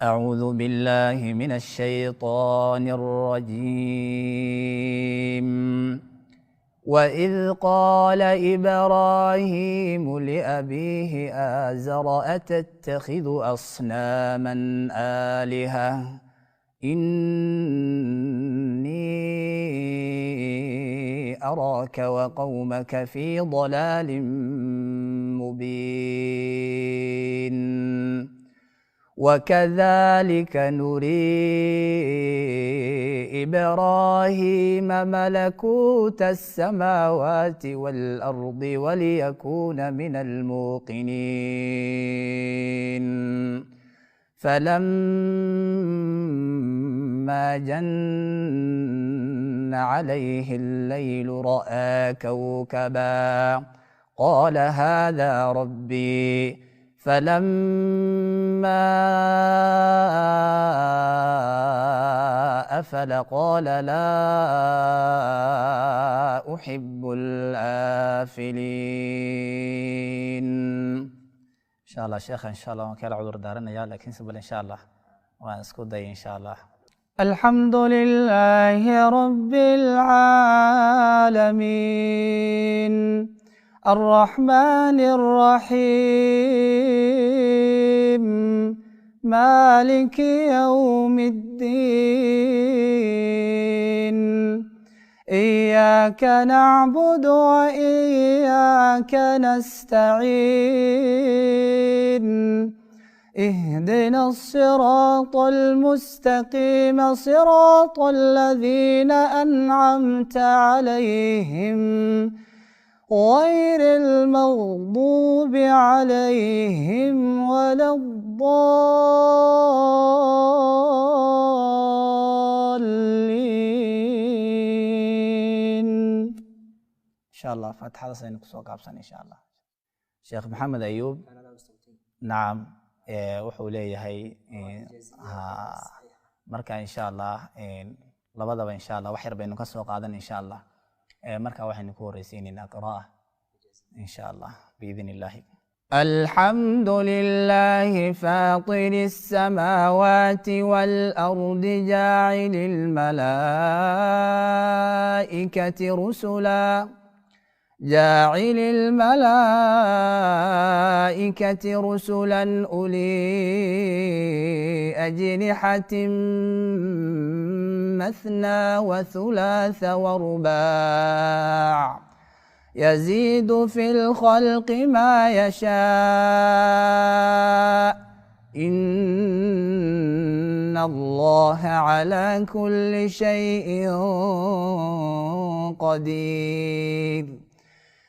أعوذ بالله من الشيطان الرجيم. وإذ قال إبراهيم لأبيه آزر أتتخذ أصناما آلهة إني أراك وقومك في ضلال مبين وكذلك نري إبراهيم ملكوت السماوات والأرض وليكون من الموقنين فلما جن عليه الليل رأى كوكبا قال هذا ربي فلما أفل قال لا أحب الآفلين. إن شاء الله شيخ إن شاء الله كان عذر دارنا يا لكن سبل إن شاء الله وأنسكت داي إن شاء الله. الحمد لله رب العالمين الرحمن الرحيم مالك يوم الدين إياك نعبد وإياك نستعين اهدنا الصراط المستقيم صراط الذين أنعمت عليهم غير المغضوب عليهم ولا الضالين. إن شاء الله فاتحة سينقصوا قابسا إن شاء الله. شيخ محمد أيوب نعم wuxuu leeyahay marka insha Allah labadaba insha Allah wax yar baynu ka soo qaadan insha Allah marka waxaynu ku horeysiinayna qiraa'ah insha Allah biidhnillah. الحمد لله فاطر السماوات والأرض جاعل الملائكة رسلا أولي أجنحة مثنى وثلاث ورباع يزيد في الخلق ما يشاء إن الله على كل شيء قدير.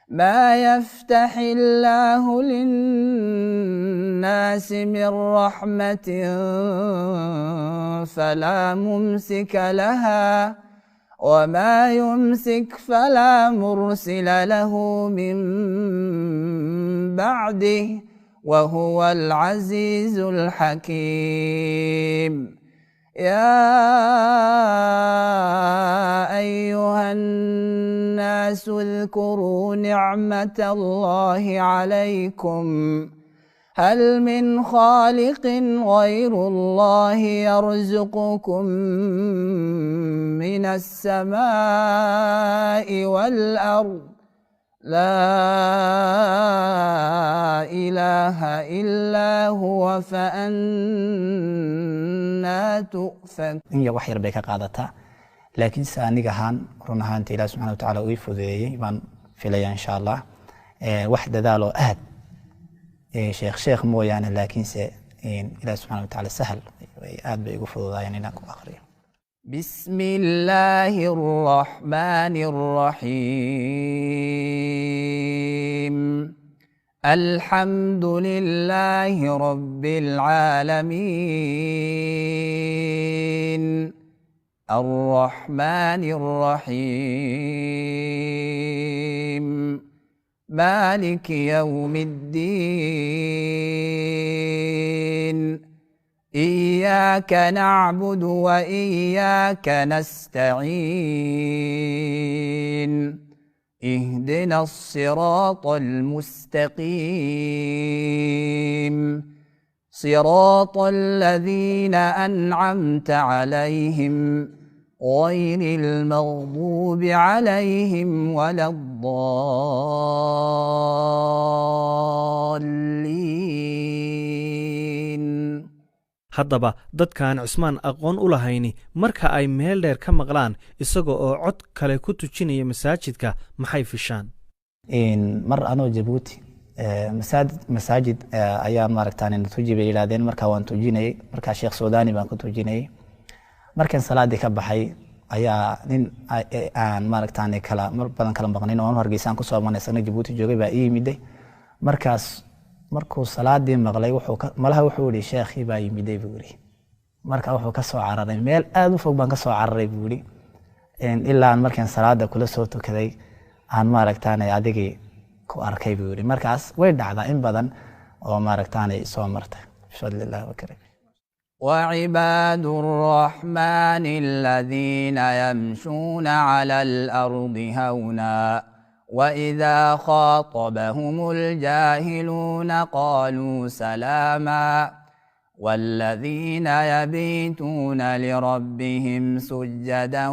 ما يفتح الله للناس من رحمة فلا ممسك لها وما يمسك فلا مرسل له من بعده وهو العزيز الحكيم. يا أيها الناس اذكروا نعمة الله عليكم هل من خالق غير الله يرزقكم من السماء والأرض لا إله إلا هو فأنا تؤفك. إن وحير بك قادتها لكن سأنيقهان رنهان تيلا سبحانه وتعالى ويفوذي بان فيليا إن شاء الله وحدة ذالو أهد شيخ مو يعني لكن إلى سبحانه وتعالى سهل أهد بيقفوذ يعني ناكو آخرين. بسم الله الرحمن الرحيم الحمد لله رب العالمين الرحمن الرحيم مالك يوم الدين إياك نعبد وإياك نستعين اهدنا الصراط المستقيم صراط الذين أنعمت عليهم غير المغضوب عليهم ولا الضالين. haddaba dadkaan cusmaan aqoon u lahayni marka ay meel dheer ka maqlaan isaga oo cod kale ku tujinaya masaajidka maxay fishaan? mar anoo jabuuti masaajid ayaa maaragtaan tuji bay yidhaahdeen. markaa waan tujinayay, markaa sheekh suudaani baan ku tujinayay. markaan salaadii ka baxay ayaa nin aan maaragtaan mar badan kala maqnin oo hargeysaan ku soo marnay sana jabuuti joogay baa ii yimiday. markaas markuu salaadii maqlay malaha wuxuu yidhi sheekhii baa yimiday buu yidhi. marka wuxuu ka soo cararay meel aad u fog baan ka soo cararay buu yidhi, ilaa aan markaan salaada kula soo tukaday aan maaragtaan adigii ku arkay buu yidhi. markaas way dhacdaa in badan oo maaragtaan soo martay. bifadlillahi wa karim. وعباد الرحمن الذين يمشون على الأرض هونا وإذا خاطبهم الجاهلون قالوا سلاما والذين يبيتون لربهم سجدا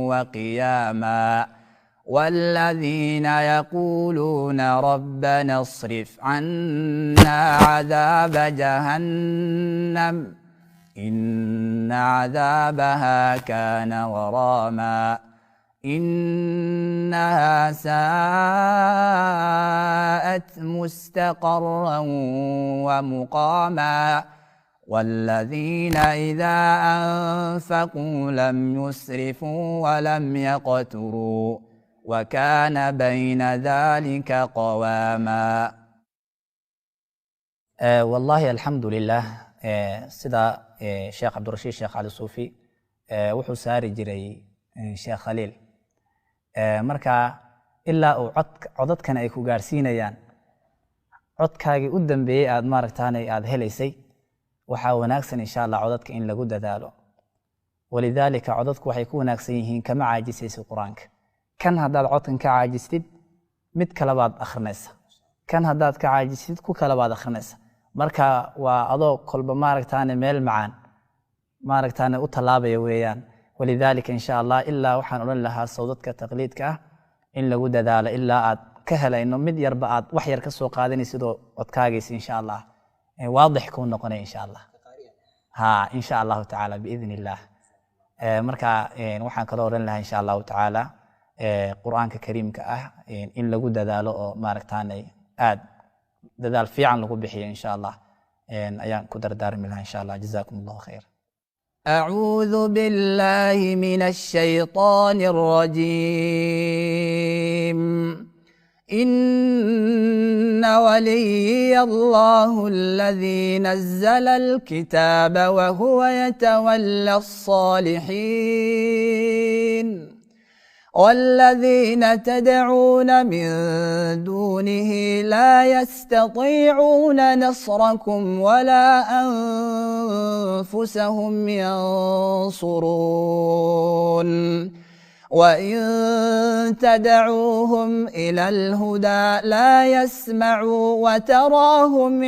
وقياما والذين يقولون ربنا اصرف عنا عذاب جهنم إن عذابها كان غراما إنها ساءت مستقرا ومقاما والذين إذا أنفقوا لم يسرفوا ولم يقتروا وكان بين ذلك قواما. والله الحمد لله. sida sheekh cabdirashiid sheekh cali suufi wuxuu saari jiray sheekh khaliil. marka ilaa uu codadkan ay ku gaarsiinayaan codkaagii u dambeeyey aad maaragtaan aad helaysay, waxaa wanaagsan insha allah codadka in lagu dadaalo. walidaalika codadku waxay ku wanaagsan yihiin kama caajisaysid qur-aanka. kan haddaad codkan ka caajistid mid kale baad akhrinaysa, kan haddaad ka caajistid ku kale baad akhrinaysa. marka waa adoo kolba maaragtaan meel macaan maaragtaan u tallaabaya weeyaan. walidaalika insha allah ilaa waxaan odhan lahaa sawdadka taqliidka ah in lagu dadaalo ilaa aad ka helayno mid yarba aad wax yar ka soo qaadanaysid oo codkaagaysa insha allah waadix kuu noqonaya insha allah. insha allahu tacaala biidni illah. marka waxaan kaloo odhan lahaa insha allahu tacaala qur-aanka kariimka ah in lagu dadaalo oo maaragtaan aad dadaal fiican lagu bixiyo insha allah ayaan ku dardaarmi lahaa insha allah. jazakum allahu khayr. أعوذ بالله من الشيطان الرجيم. إن وليي الله الذي نزل الكتاب وهو يتولى الصالحين والذين تدعون من دونه لا يستطيعون نصركم ولا أنفسهم ينصرون وإن تدعوهم إلى الهدى لا يسمعوا وتراهم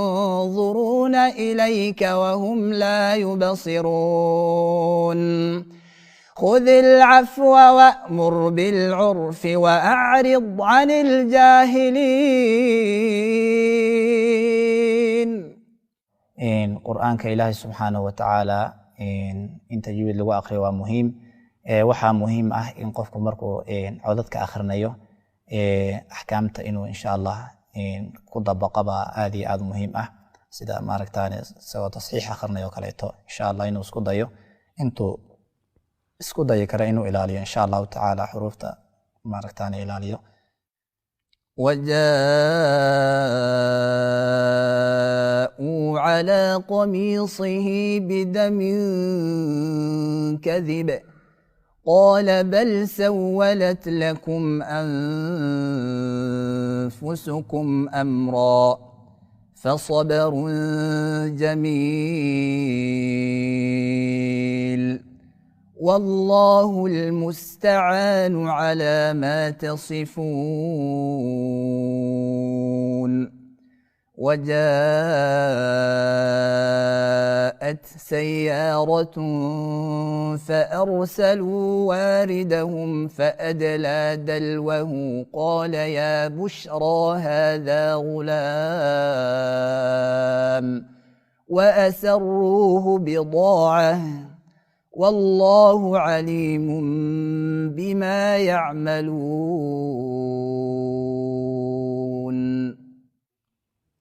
ينظرون إليك وهم لا يبصرون خذ العفو وأمر بالعرف وأعرض عن الجاهلين. قرآنك إلهي سبحانه وتعالى إن تجويد لغو أخري ومهم. waxaa muhiim ah in qofku markuu codadka akhrinayo axkaamta inuu insha allah ku dabaqaba aad iyo aad muhiim ah, sida maaragtaan isagoo tasxiix akhrinayo kaleeto insha allah inuu isku dayo intuu isku dayi kara inuu ilaaliyo insha allahu tacaala xuruufta maaragtaan ilaaliyo. وجاءوا على قميصه بدم كذب قال بل سولت لكم أنفسكم أمرا فصبر جميل والله المستعان على ما تصفون. وجاءت سيارة فأرسلوا واردهم فأدلى دلوه قال يا بشرى هذا غلام وأسروه بضاعة والله عليم بما يعملون.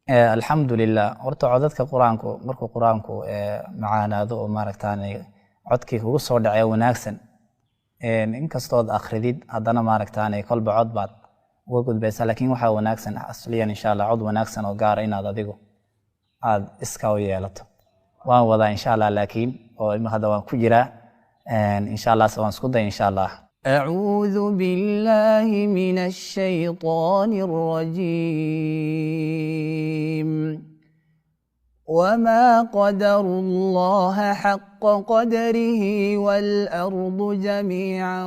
alxamdulilah horta codadka qur-aanku markuu qur-aanku macaanaado oo maaragtaanay codkii kugu soo dhacay wanaagsan inkastood akhridid haddana maaragtaanay kolba cod baad uga gudbaysaa laakiin waxaa wanaagsan asliyan insha allah cod wanaagsan oo gaara inaad adigu aad iska u yeelato waan wadaa insha allah laakiin oo hadda waan ku jiraa insha allah waan isku day insha allah. أعوذ بالله من الشيطان الرجيم وما قدروا الله حق قدره والأرض جميعا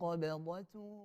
قبضته